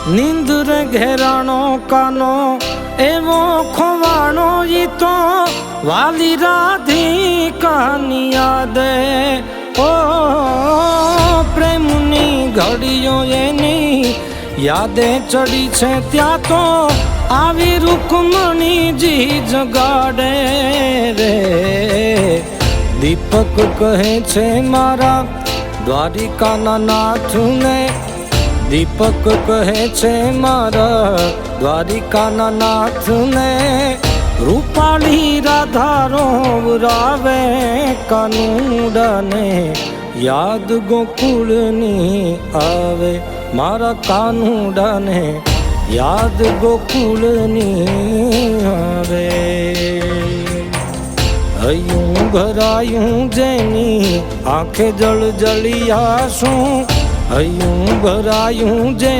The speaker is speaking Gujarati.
નીંદર ઘેરાણો કાનો એવો ખોવાણો ઈ તો વાલી રાધિકાની યાદે ઓ પ્રેમની ઘડીઓ એની યાદે ચડી છે ત્યાં તો આવી રૂકમણીજી જગાડે રે દીપક કહે છે મારા દ્વારિકાના નાથને દીપક કહે છે મારા દ્વારિકાના નાથને રૂપાળી રાધારો રાવે કાનુડાને યાદ ગોકુળની આવે મારા કાનુડાને યાદ ગોકુળની આવે હૈયું ભરાયું જેની આંખે જળ જળિયાશું હૈયું ભરાયું જેની